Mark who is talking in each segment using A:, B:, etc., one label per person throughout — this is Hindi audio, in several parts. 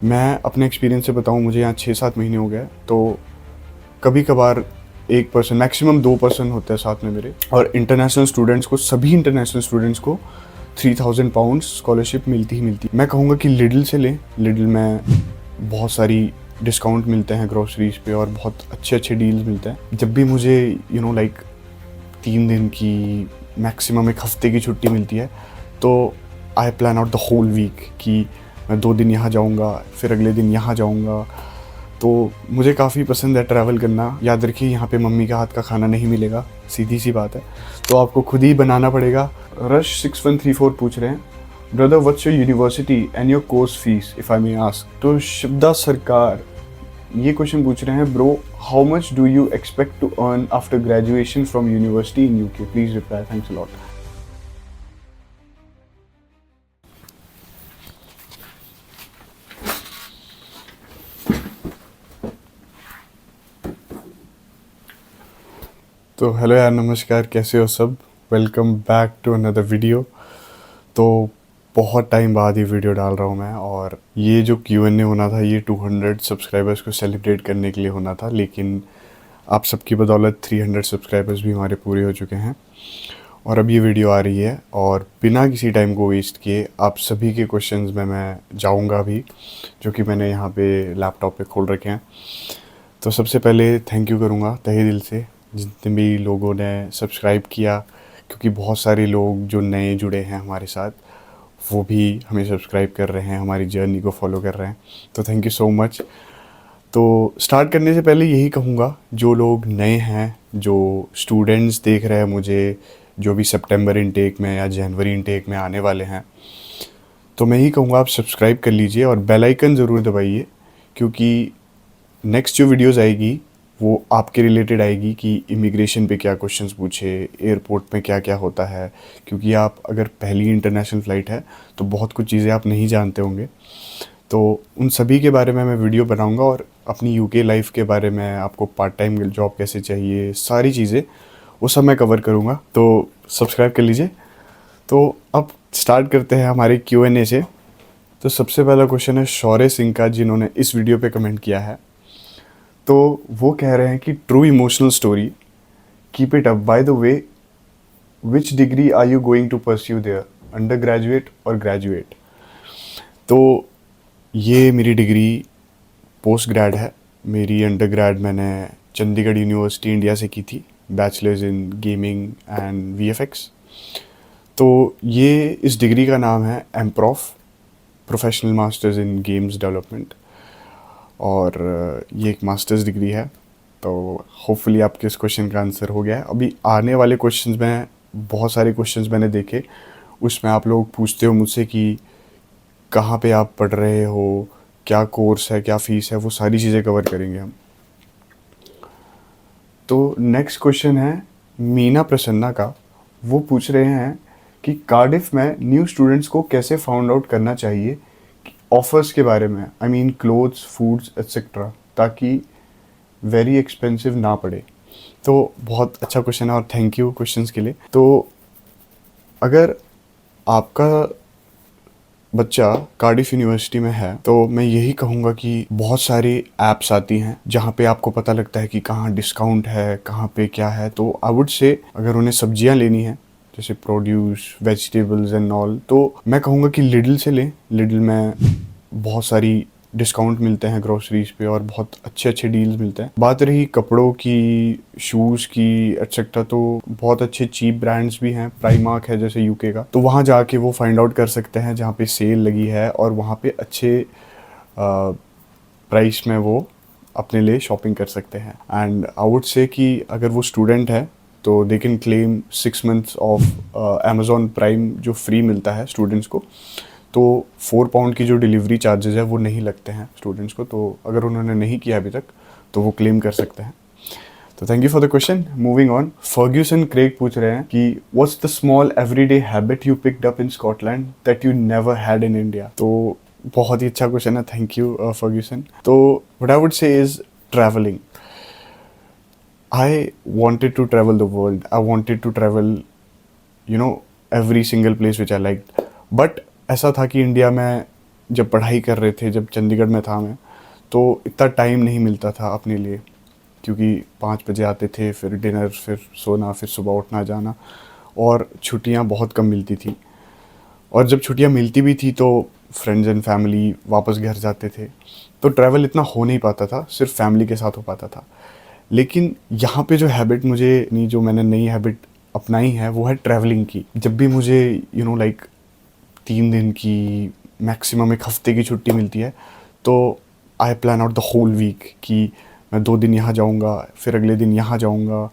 A: मैं अपने एक्सपीरियंस से बताऊँ, मुझे यहाँ 6-7 महीने हो गए, तो कभी कभार एक पर्सन मैक्सिमम 2 पर्सन होते हैं साथ में मेरे, और इंटरनेशनल स्टूडेंट्स को, सभी इंटरनेशनल स्टूडेंट्स को 3000 पाउंड स्कॉलरशिप मिलती ही मिलती है। मैं कहूँगा कि लिडल से लें, लिडल में बहुत सारी डिस्काउंट मिलते हैं ग्रोसरीज पे और बहुत अच्छे अच्छे डील्स मिलते हैं। जब भी मुझे लाइक 3 दिन की, मैक्सिमम 1 हफ्ते की छुट्टी मिलती है, तो I plan out the whole week कि मैं 2 दिन यहाँ जाऊँगा, फिर अगले दिन यहाँ जाऊँगा। तो मुझे काफ़ी पसंद है ट्रैवल करना। याद रखिए, यहाँ पे मम्मी का हाथ का खाना नहीं मिलेगा, सीधी सी बात है, तो आपको खुद ही बनाना पड़ेगा। रश 6134 पूछ रहे हैं, brother what's your university and your course fees if I may ask. तो शिवदा सरकार ये क्वेश्चन पूछ रहे हैं, bro how much do you expect to earn after graduation from university in UK, please reply, thanks a lot. तो हेलो यार, नमस्कार, कैसे हो सब? Welcome back to another video. तो बहुत टाइम बाद ये वीडियो डाल रहा हूँ मैं, और ये जो Q&A होना था, ये 200 सब्सक्राइबर्स को सेलिब्रेट करने के लिए होना था, लेकिन आप सबकी बदौलत 300 सब्सक्राइबर्स भी हमारे पूरे हो चुके हैं और अब ये वीडियो आ रही है। और बिना किसी टाइम को वेस्ट किए आप सभी के क्वेश्चंस में मैं जाऊँगा भी, जो कि मैंने यहाँ पे लैपटॉप पे खोल रखे हैं। तो सबसे पहले थैंक यू करूँगा तहे दिल से जितने भी लोगों ने सब्सक्राइब किया, क्योंकि बहुत सारे लोग जो नए जुड़े हैं हमारे साथ, वो भी हमें सब्सक्राइब कर रहे हैं, हमारी जर्नी को फॉलो कर रहे हैं, तो थैंक यू सो मच। तो स्टार्ट करने से पहले यही कहूँगा, जो लोग नए हैं, जो स्टूडेंट्स देख रहे हैं मुझे, जो भी सितंबर इनटेक में या जनवरी इनटेक में आने वाले हैं, तो मैं यही कहूँगा आप सब्सक्राइब कर लीजिए और बेल आइकन ज़रूर दबाइए, क्योंकि नेक्स्ट जो वीडियोज़ आएगी वो आपके रिलेटेड आएगी कि इमिग्रेशन पे क्या क्वेश्चंस पूछे, एयरपोर्ट में क्या क्या होता है, क्योंकि आप अगर पहली इंटरनेशनल फ़्लाइट है तो बहुत कुछ चीज़ें आप नहीं जानते होंगे। तो उन सभी के बारे में मैं वीडियो बनाऊंगा, और अपनी यूके लाइफ के बारे में, आपको पार्ट टाइम जॉब कैसे चाहिए, सारी चीज़ें वो सब मैं कवर करूँगा। तो सब्सक्राइब कर लीजिए। तो अब स्टार्ट करते हैं हमारे Q&A से। तो सबसे पहला क्वेश्चन है शौर्य सिंह का, जिन्होंने इस वीडियो पे कमेंट किया है। तो वो कह रहे हैं कि true emotional story, keep it up, by the way which degree are you going to pursue there, undergraduate और ग्रेजुएट? तो ये मेरी डिग्री पोस्ट ग्रेड है। मेरी अंडर ग्रेड मैंने चंडीगढ़ यूनिवर्सिटी इंडिया से की थी, bachelors in gaming and VFX। तो ये इस डिग्री का नाम है MProf, professional masters in games development, और ये एक मास्टर्स डिग्री है। तो होपफुली आपके इस क्वेश्चन का आंसर हो गया है। अभी आने वाले क्वेश्चंस में बहुत सारे क्वेश्चंस मैंने देखे, उसमें आप लोग पूछते हो मुझसे कि कहाँ पे आप पढ़ रहे हो, क्या कोर्स है, क्या फ़ीस है, वो सारी चीज़ें कवर करेंगे हम। तो नेक्स्ट क्वेश्चन है मीना प्रसन्ना का। वो पूछ रहे हैं कि कार्डिफ में न्यू स्टूडेंट्स को कैसे फाउंड आउट करना चाहिए ऑफ़र्स के बारे में, I mean clothes, foods etcetera, ताकि वेरी एक्सपेंसिव ना पड़े। तो बहुत अच्छा क्वेश्चन है और थैंक यू क्वेश्चंस के लिए। तो अगर आपका बच्चा कार्डिफ यूनिवर्सिटी में है, तो मैं यही कहूँगा कि बहुत सारी ऐप्स आती हैं जहाँ पे आपको पता लगता है कि कहाँ डिस्काउंट है, कहाँ पे क्या है। तो आई वुड से, अगर उन्हें सब्जियाँ लेनी है, जैसे प्रोड्यूस, वेजिटेबल्स एंड ऑल, तो मैं कहूँगा कि लिडल से लें। लिडल में बहुत सारी डिस्काउंट मिलते हैं ग्रोसरीज पे और बहुत अच्छे अच्छे डील्स मिलते हैं। बात रही कपड़ों की, शूज़ की एट्सेट्रा, तो बहुत अच्छे चीप ब्रांड्स भी हैं। प्राइमार्क है जैसे यूके का, तो वहाँ जाके वो फाइंड आउट कर सकते हैं जहाँ पे सेल लगी है, और वहाँ पे अच्छे प्राइस में वो अपने लिए शॉपिंग कर सकते हैं। एंड आई वुड से कि अगर वो स्टूडेंट है तो they can claim 6 months of Amazon prime, जो फ्री मिलता है स्टूडेंट्स को। तो 4 पाउंड की जो डिलीवरी चार्जेस है वो नहीं लगते हैं स्टूडेंट्स को, तो अगर उन्होंने नहीं किया अभी तक तो वो क्लेम कर सकते हैं। तो thank you for the question. Moving on, Ferguson Craig पूछ रहे हैं कि what's the small everyday habit you picked up in Scotland that you never had in India? तो बहुत ही अच्छा क्वेश्चन है, थैंक यू फर्ग्यूसन। तो what I would say is travelling. I wanted to travel the world. I wanted to travel, every single place which I liked. But ऐसा था कि इंडिया में जब पढ़ाई कर रहे थे, जब चंडीगढ़ में था मैं, तो इतना टाइम नहीं मिलता था अपने लिए, क्योंकि 5 बजे आते थे, फिर डिनर, फिर सोना, फिर सुबह उठना जाना, और छुट्टियां बहुत कम मिलती थी। और जब छुट्टियां मिलती भी थी तो फ्रेंड्स एंड फैमिली वापस घर जाते थे, तो ट्रैवल इतना हो नहीं पाता था, सिर्फ फैमिली के साथ हो पाता था। लेकिन यहाँ पे जो हैबिट मुझे नहीं, जो मैंने नई हैबिट अपनाई है, वो है ट्रैवलिंग की। जब भी मुझे लाइक 3 दिन की, मैक्सिमम एक हफ्ते की छुट्टी मिलती है, तो I plan out the whole week कि मैं 2 दिन यहाँ जाऊँगा, फिर अगले दिन यहाँ जाऊँगा।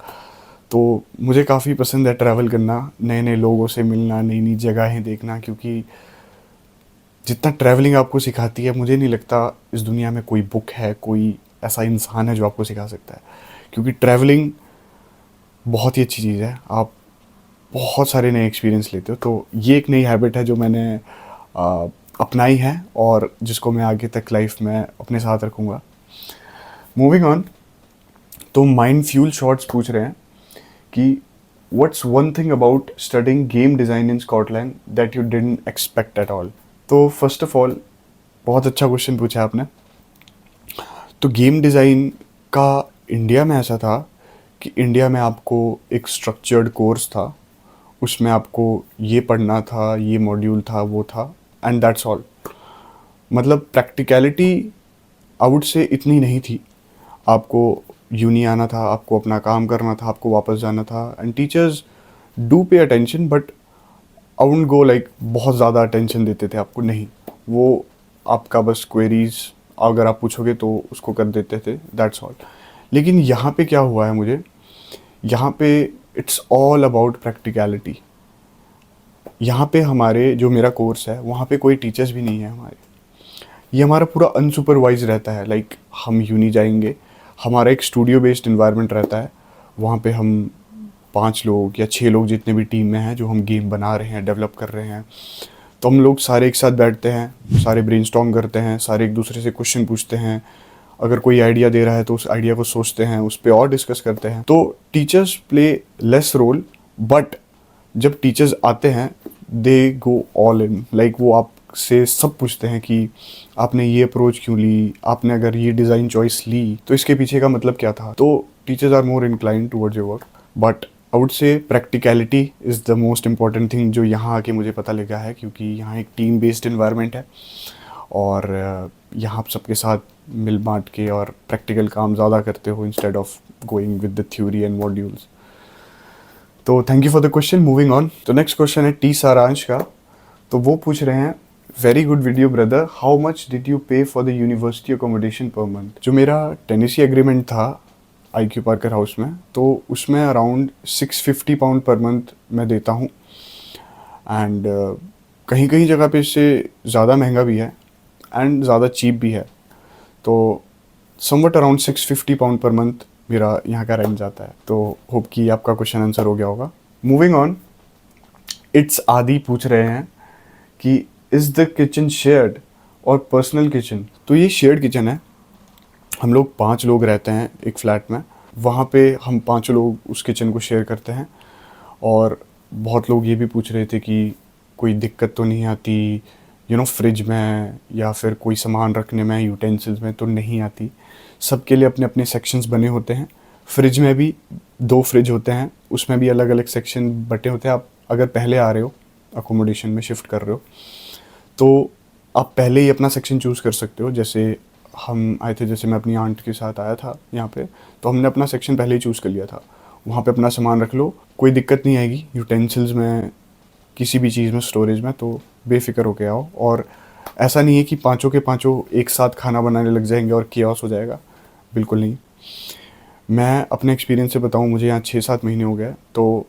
A: तो मुझे काफ़ी पसंद है ट्रैवल करना, नए नए लोगों से मिलना, नई नई जगहें देखना, क्योंकि जितना ट्रैवलिंग आपको सिखाती है, मुझे नहीं लगता इस दुनिया में कोई बुक है, कोई ऐसा इंसान है जो आपको सिखा सकता है। क्योंकि ट्रैवलिंग बहुत ही अच्छी चीज़ है, आप बहुत सारे नए एक्सपीरियंस लेते हो। तो ये एक नई हैबिट है जो मैंने अपनाई है, और जिसको मैं आगे तक लाइफ में अपने साथ रखूँगा। मूविंग ऑन, तो माइंड फ्यूल शॉर्ट्स पूछ रहे हैं कि what's one thing about studying game design in Scotland that you didn't expect at all. तो फर्स्ट ऑफ ऑल, बहुत अच्छा क्वेश्चन पूछा आपने। तो गेम डिज़ाइन का इंडिया में ऐसा था कि इंडिया में आपको एक स्ट्रक्चर्ड कोर्स था, उसमें आपको ये पढ़ना था, ये मॉड्यूल था, वो था, एंड दैट्स ऑल। मतलब प्रैक्टिकलिटी आई वुड से इतनी नहीं थी। आपको यूनी आना था, आपको अपना काम करना था, आपको वापस जाना था, and teachers do pay attention, but I wouldn't go like बहुत ज़्यादा अटेंशन देते थे आपको, नहीं। वो आपका बस क्वेरीज अगर आप पूछोगे तो उसको कर देते थे, दैट्स ऑल। लेकिन यहाँ पे क्या हुआ है मुझे, यहाँ पे इट्स ऑल अबाउट प्रैक्टिकलिटी। यहाँ पे हमारे जो मेरा कोर्स है, वहाँ पे कोई टीचर्स भी नहीं है हमारे। ये हमारा पूरा अनसुपरवाइज रहता है। लाइक हम यूनी जाएंगे, हमारा एक स्टूडियो बेस्ड इन्वायरमेंट रहता है, वहाँ पे हम 5 लोग या 6 लोग जितने भी टीम में हैं, जो हम गेम बना रहे हैं, डेवलप कर रहे हैं, तो हम लोग सारे एक साथ बैठते हैं, सारे ब्रेनस्टॉर्म करते हैं, सारे एक दूसरे से क्वेश्चन पूछते हैं। अगर कोई आइडिया दे रहा है तो उस आइडिया को सोचते हैं, उस पर और डिस्कस करते हैं। तो teachers play less role, but जब टीचर्स आते हैं दे गो ऑल इन। लाइक वो आपसे सब पूछते हैं कि आपने ये अप्रोच क्यों ली, आपने अगर ये डिज़ाइन चॉइस ली तो इसके पीछे का मतलब क्या था। तो teachers are more inclined towards your work, but I would say practicality is the most important thing, जो यहाँ आके मुझे पता लगा है। क्योंकि यहाँ एक टीम बेस्ड इन्वायरमेंट है, और यहाँ आप सबके साथ मिल बांट के और प्रैक्टिकल काम ज़्यादा करते हो, instead of going with the theory and modules. तो thank you for the question. Moving on, तो नेक्स्ट क्वेश्चन है टी सारांश का। तो वो पूछ रहे हैं, very good video brother, how much did you pay for the university accommodation per month. जो मेरा टेनेसी एग्रीमेंट था IQ पार्कर हाउस में, तो उसमें अराउंड 650 पाउंड पर मंथ मैं देता हूँ। एंड कहीं कहीं जगह पे इससे ज़्यादा महंगा भी है एंड ज़्यादा चीप भी है। तो somewhat around 650 pound per month मेरा यहाँ का रेंट जाता है। तो होप कि आपका क्वेश्चन आंसर हो गया होगा। मूविंग ऑन, इट्स आदि पूछ रहे हैं कि इज़ द किचन शेयर्ड और पर्सनल किचन। तो ये शेयर्ड किचन है। हम लोग 5 लोग रहते हैं एक फ्लैट में, वहाँ पे हम 5 लोग उस किचन को शेयर करते हैं। और बहुत लोग ये भी पूछ रहे थे कि कोई दिक्कत तो नहीं आती फ्रिज में या फिर कोई सामान रखने में, यूटेंसिल्स में तो नहीं आती। सबके लिए अपने अपने सेक्शंस बने होते हैं। फ्रिज में भी 2 फ्रिज होते हैं, उसमें भी अलग अलग सेक्शन बटे होते हैं। आप अगर पहले आ रहे हो, अकोमोडेशन में शिफ्ट कर रहे हो, तो आप पहले ही अपना सेक्शन चूज़ कर सकते हो। जैसे हम आए थे, जैसे मैं अपनी आंट के साथ आया था यहाँ पे, तो हमने अपना सेक्शन पहले ही चूज़ कर लिया था। वहाँ पे अपना सामान रख लो, कोई दिक्कत नहीं आएगी यूटेंसिल्स में, किसी भी चीज़ में, स्टोरेज में। तो बेफिक्र होके आओ। और ऐसा नहीं है कि 5 के 5 एक साथ खाना बनाने लग जाएंगे और केओस हो जाएगा, बिल्कुल नहीं। मैं अपने एक्सपीरियंस से बताऊँ, मुझे यहाँ 6-7 महीने हो गए, तो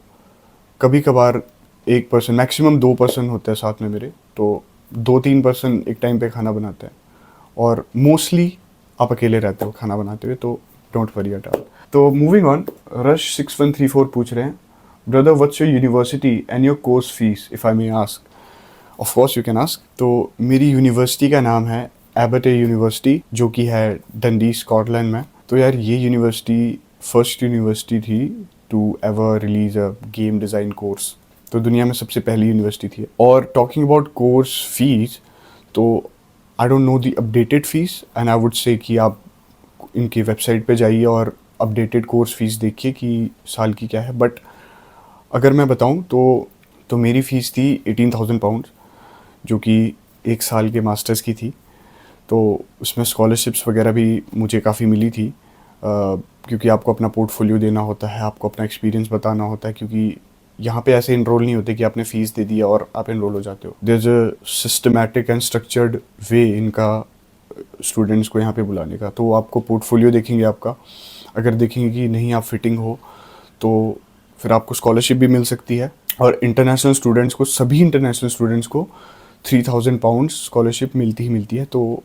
A: कभी कभार 1 पर्सन, मैक्सिमम 2 पर्सन होते हैं साथ में मेरे, तो 2-3 पर्सन एक टाइम पे खाना बनाते हैं। और मोस्टली आप अकेले रहते हो खाना बनाते हुए, तो डोंट वरी एट ऑल। तो मूविंग ऑन, रश 6134 पूछ रहे हैं, brother what's your university and your course fees if I may ask. Of course you can ask. तो मेरी यूनिवर्सिटी का नाम है एबटे यूनिवर्सिटी, जो कि है डंडी स्कॉटलैंड में। तो यार ये यूनिवर्सिटी फर्स्ट यूनिवर्सिटी थी to ever release a game design course. तो दुनिया में सबसे पहली यूनिवर्सिटी थी। और टॉकिंग अबाउट कोर्स फीस, तो I don't know the updated fees and I would say कि आप इनकी वेबसाइट पे जाइए और अपडेटेड कोर्स फ़ीस देखिए कि साल की क्या है। बट अगर मैं बताऊं तो मेरी फ़ीस थी 18,000 पाउंड्स, जो कि एक साल के मास्टर्स की थी। तो उसमें स्कॉलरशिप्स वगैरह भी मुझे काफ़ी मिली थी, क्योंकि आपको अपना पोर्टफोलियो देना होता है, आपको अपना एक्सपीरियंस बताना होता है, क्योंकि यहाँ पे ऐसे इनरोल नहीं होते कि आपने फ़ीस दे दी और आप इनरोल हो जाते हो। There is a systematic and structured way इनका स्टूडेंट्स को यहाँ पे बुलाने का। तो आपको पोर्टफोलियो देखेंगे आपका, अगर देखेंगे कि नहीं आप फिटिंग हो तो फिर आपको स्कॉलरशिप भी मिल सकती है। और इंटरनेशनल स्टूडेंट्स को, सभी इंटरनेशनल स्टूडेंट्स को 3,000 पाउंड स्कॉलरशिप मिलती ही मिलती है। तो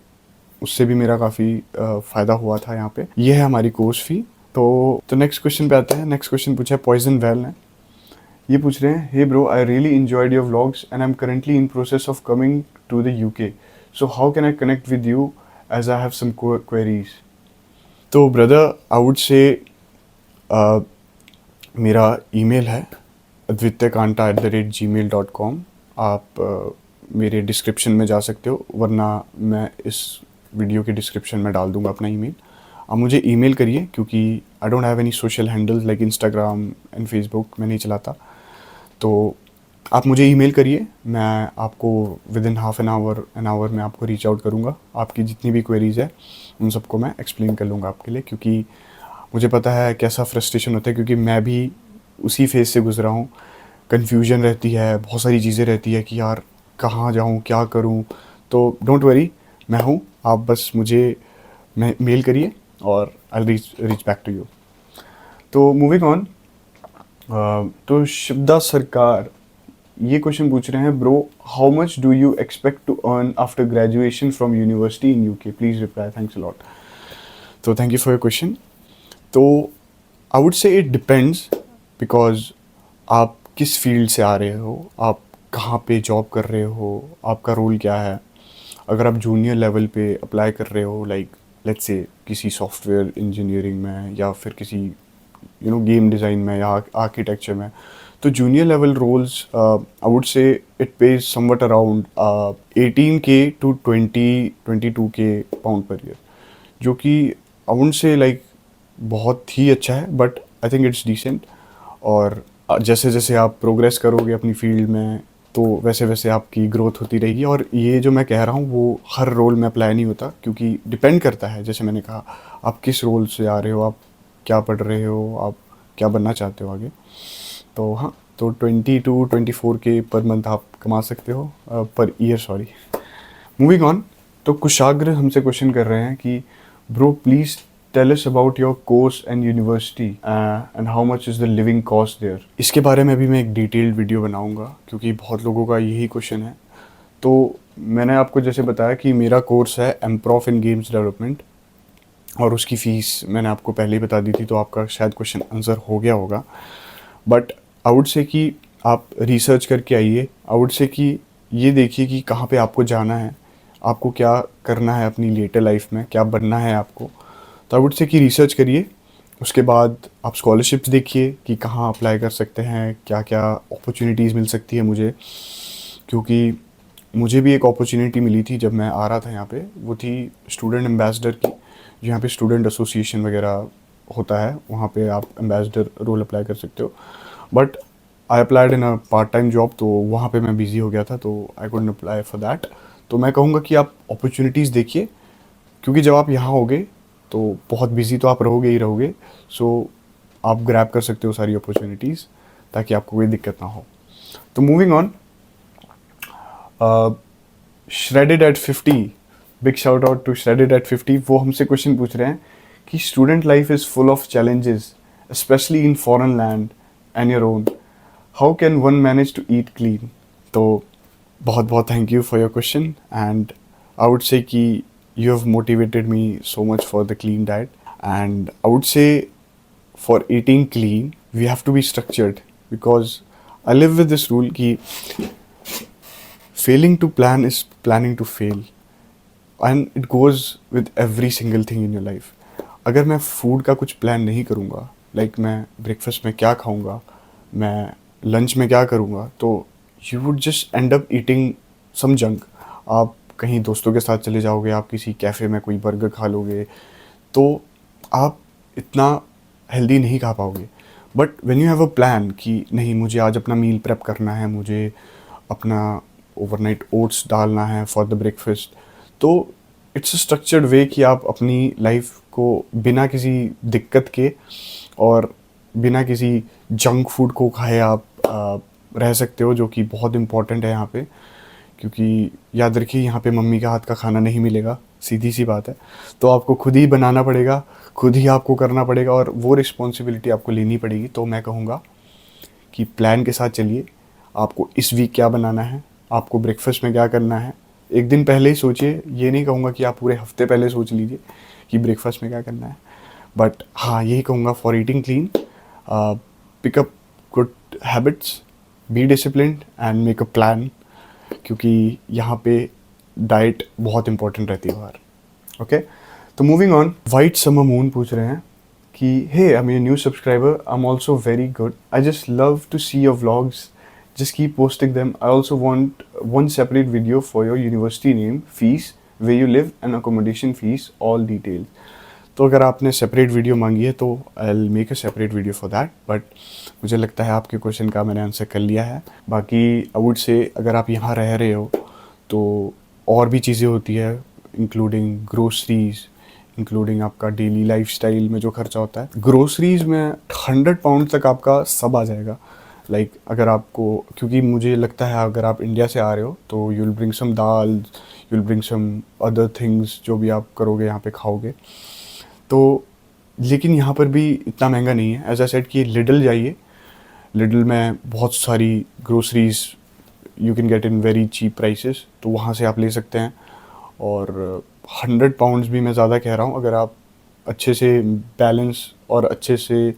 A: उससे भी मेरा काफ़ी फ़ायदा हुआ था यहाँ पे। ये है हमारी कोर्स फ़ी। तो नेक्स्ट क्वेश्चन पे आते हैं। नेक्स्ट क्वेश्चन पूछा है पॉइजन वेल ने। ये पूछ रहे हैं, hey bro, I really enjoyed your vlogs and I am currently in process of coming to the UK, so how can I connect with you as I have some queries. तो ब्रदर, आई वुड से मेरा ईमेल है advityakanta@gmail.com। आप मेरे डिस्क्रिप्शन में जा सकते हो, वरना मैं इस वीडियो के डिस्क्रिप्शन में डाल दूंगा अपना ईमेल। आप मुझे ईमेल करिए, क्योंकि I don't have any social handles like Instagram and Facebook, मैं नहीं चलाता। तो आप मुझे ईमेल करिए, मैं आपको with in half an hour में आपको रीच आउट करूँगा। आपकी जितनी भी क्वेरीज़ है उन सबको मैं एक्सप्लेन कर लूँगा आपके लिए, क्योंकि मुझे पता है कैसा फ्रस्ट्रेशन होता है, क्योंकि मैं भी उसी फेज़ से गुजरा हूँ। कन्फ्यूजन रहती है, बहुत सारी चीज़ें रहती है कि यार कहाँ जाऊँ, क्या करूँ। तो डोंट वरी, मैं हूँ, आप बस मुझे मेल करिए और I reach back to you. तो मूविंग ऑन, तो शिवदा सरकार ये क्वेश्चन पूछ रहे हैं, bro how much do you expect to earn after graduation from university in UK, please reply, thanks a lot. तो thank you for your question. तो I would say it depends, because आप किस फील्ड से आ रहे हो, आप कहाँ पे जॉब कर रहे हो, आपका रोल क्या है। अगर आप जूनियर लेवल पे अप्लाई कर रहे हो, लाइक लेट्स से किसी सॉफ्टवेयर इंजीनियरिंग में, या फिर किसी गेम डिज़ाइन में, या आर्किटेक्चर में, तो junior level roles I would say it pays somewhat around 18K to 22K pound per year, जो कि आई वुड से लाइक बहुत ही अच्छा है, but I think it's decent. और जैसे जैसे आप प्रोग्रेस करोगे अपनी फील्ड में, तो वैसे वैसे आपकी ग्रोथ होती रहेगी। और ये जो मैं कह रहा हूँ वो हर रोल में अप्लाई नहीं होता, क्योंकि डिपेंड करता है, जैसे मैंने कहा, आप किस रोल से आ रहे हो, आप क्या पढ़ रहे हो, आप क्या बनना चाहते हो आगे। तो हाँ, तो 20 to 24K पर मंथ आप कमा सकते हो, per year, sorry. Moving on, तो कुशाग्र हमसे क्वेश्चन कर रहे हैं कि bro please tell us about your course and university and how much is the living cost there. इसके बारे में भी मैं एक डिटेल्ड वीडियो बनाऊंगा, क्योंकि बहुत लोगों का यही क्वेश्चन है। तो मैंने आपको जैसे बताया कि मेरा कोर्स है एमप्रॉफ इन गेम्स डेवलपमेंट, और उसकी फ़ीस मैंने आपको पहले ही बता दी थी, तो आपका शायद क्वेश्चन आंसर हो गया होगा। बट आई वुड से कि आप रिसर्च करके आइए। आई वुड से कि ये देखिए कि कहाँ पे आपको जाना है, आपको क्या करना है अपनी लेटर लाइफ में, क्या बनना है आपको। तो आई वुड से कि रिसर्च करिए। उसके बाद आप स्कॉलरशिप्स देखिए कि कहाँ अप्लाई कर सकते हैं, क्या क्या अपॉर्चुनिटीज़ मिल सकती है मुझे। क्योंकि मुझे भी एक अपॉर्चुनिटी मिली थी जब मैं आ रहा था यहाँ पे, वो थी स्टूडेंट एम्बेसडर की। यहाँ पे स्टूडेंट एसोसिएशन वगैरह होता है, वहाँ पे आप एम्बेसडर रोल अप्लाई कर सकते हो। But I applied in a part time job, तो वहाँ पे मैं बिज़ी हो गया था, तो I couldn't apply for that. तो मैं कहूँगा कि आप अपॉर्चुनिटीज़ देखिए, क्योंकि जब आप यहाँ होगे तो बहुत बिज़ी तो आप रहोगे ही रहोगे। सो आप ग्रैब कर सकते हो सारी अपॉर्चुनिटीज़, ताकि आपको कोई दिक्कत ना हो। तो moving on, shredded at 50, big shout out to shredded at 50। वो हमसे क्वेश्चन पूछ रहे हैं कि student life is full of challenges, especially in foreign land and your own, how can one manage to eat clean. तो बहुत बहुत thank you for your question, and I would say कि you have motivated me so much for the clean diet. And I would से for eating clean we have to be structured, because I live with this rule कि failing to plan is planning to fail, and it goes with every single thing in your life. अगर मैं फूड का कुछ प्लान नहीं करूँगा, लाइक मैं ब्रेकफास्ट में क्या खाऊँगा, मैं लंच में क्या करूँगा, तो you would just end up eating some junk. आप कहीं दोस्तों के साथ चले जाओगे, आप किसी कैफ़े में कोई बर्गर खा लोगे, तो आप इतना हेल्दी नहीं खा पाओगे। But when you have a plan कि नहीं, मुझे आज अपना मील प्रेप करना है, मुझे अपना ओवरनाइट ओट्स डालना है फॉर द ब्रेकफास्ट, तो इट्स अ स्ट्रक्चर्ड वे कि आप अपनी लाइफ को बिना किसी दिक्कत के और बिना किसी जंक फूड को खाए आप रह सकते हो, जो कि बहुत इम्पॉर्टेंट है यहाँ पे। क्योंकि याद रखिए, यहाँ पे मम्मी का हाथ का खाना नहीं मिलेगा, सीधी सी बात है। तो आपको खुद ही बनाना पड़ेगा, खुद ही आपको करना पड़ेगा, और वो रिस्पॉन्सिबिलिटी आपको लेनी पड़ेगी। तो मैं कहूँगा कि प्लान के साथ चलिए। आपको इस वीक क्या बनाना है, आपको ब्रेकफास्ट में क्या करना है, एक दिन पहले ही सोचिए। ये नहीं कहूँगा कि आप पूरे हफ्ते पहले सोच लीजिए कि ब्रेकफास्ट में क्या करना है, बट हाँ, यही कहूँगा for eating clean, pick up good habits, be disciplined and make a plan, क्योंकि यहाँ पे डाइट बहुत इंपॉर्टेंट रहती है बाहर। ओके, तो moving on, white summer moon पूछ रहे हैं कि hey, I am your new subscriber, I am also very good, I just love to see your vlogs, just keep posting them. I also want one separate video for your university name, fees, where you live and accommodation fees, all details. तो अगर आपने सेपरेट वीडियो मांगी है तो I'll make a separate video for that, but मुझे लगता है आपके क्वेश्चन का मैंने आंसर कर लिया है। बाकी आई वुड से, अगर आप यहाँ रह रहे हो तो और भी चीज़ें होती है, इंक्लूडिंग ग्रोसरीज, इंक्लूडिंग आपका डेली लाइफस्टाइल में जो खर्चा होता है। ग्रोसरीज में 100 पाउंड तक आपका सब आ जाएगा। लाइक अगर आपको, क्योंकि मुझे लगता है अगर आप इंडिया से आ रहे हो तो you will bring some dal, you will bring some other things, जो भी आप करोगे यहाँ पे खाओगे। तो लेकिन यहाँ पर भी इतना महंगा नहीं है। एज आई सेड कि लिडल जाइए, लिडल में बहुत सारी groceries you can get in very cheap prices, तो वहाँ से आप ले सकते हैं। और 100 पाउंड्स भी मैं ज़्यादा कह रहा हूँ, अगर आप अच्छे से बैलेंस और अच्छे से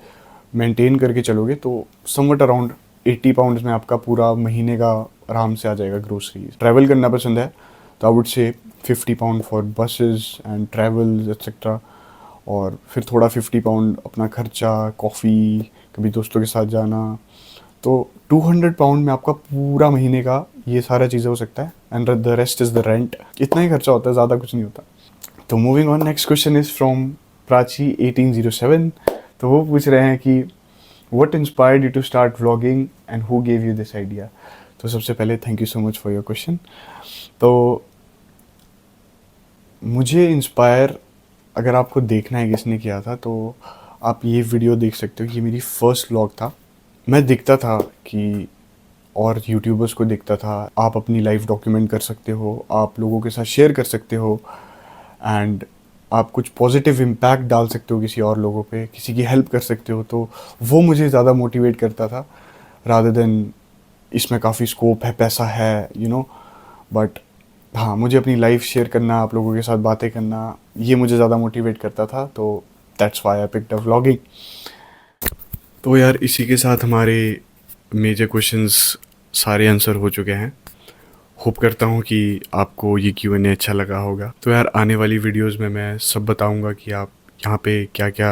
A: मेंटेन करके चलोगे तो समवट अराउंड 80 पाउंड्स में आपका पूरा महीने का आराम से आ जाएगा ग्रोसरीज। ट्रैवल करना पसंद है तो आई वुड से 50 pound for buses and travels etcetera, और फिर थोड़ा 50 पाउंड अपना खर्चा, कॉफ़ी, कभी दोस्तों के साथ जाना, तो 200 पाउंड में आपका पूरा महीने का ये सारा चीज़ें हो सकता है। And the rest is the rent. इतना ही खर्चा होता है, ज़्यादा कुछ नहीं होता। तो moving on, next question is from Prachi 1807। तो वो पूछ रहे हैं कि what inspired you to start vlogging and who gave you this idea. तो सबसे पहले thank you so much for your question. तो मुझे इंस्पायर, अगर आपको देखना है किसने किया था, तो आप ये वीडियो देख सकते हो। ये मेरी फर्स्ट व्लॉग था। मैं देखता था कि और यूट्यूबर्स को देखता था, आप अपनी लाइफ डॉक्यूमेंट कर सकते हो, आप लोगों के साथ शेयर कर सकते हो, एंड आप कुछ पॉजिटिव इम्पैक्ट डाल सकते हो किसी और लोगों पे, किसी की हेल्प कर सकते हो। तो वो मुझे ज़्यादा मोटिवेट करता था, रादर देन इसमें काफ़ी स्कोप है, पैसा है, यू नो। बट हाँ, मुझे अपनी लाइफ शेयर करना, आप लोगों के साथ बातें करना, ये मुझे ज़्यादा मोटिवेट करता था। तो that's why I picked up vlogging. तो यार, इसी के साथ हमारे मेजर क्वेश्चंस सारे आंसर हो चुके हैं। होप करता हूँ कि आपको ये Q&A अच्छा लगा होगा। तो यार, आने वाली वीडियोस में मैं सब बताऊँगा कि आप यहाँ पे क्या क्या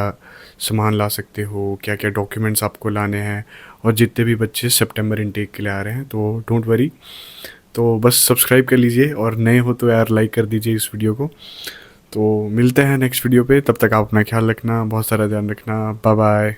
A: सामान ला सकते हो, क्या क्या डॉक्यूमेंट्स आपको लाने हैं, और जितने भी बच्चे सितंबर इनटेक के लिए आ रहे हैं तो डोंट वरी। तो बस सब्सक्राइब कर लीजिए, और नए हो तो यार लाइक कर दीजिए इस वीडियो को। तो मिलते हैं नेक्स्ट वीडियो पे, तब तक आप अपना ख्याल रखना, बहुत सारा ध्यान रखना। Bye bye.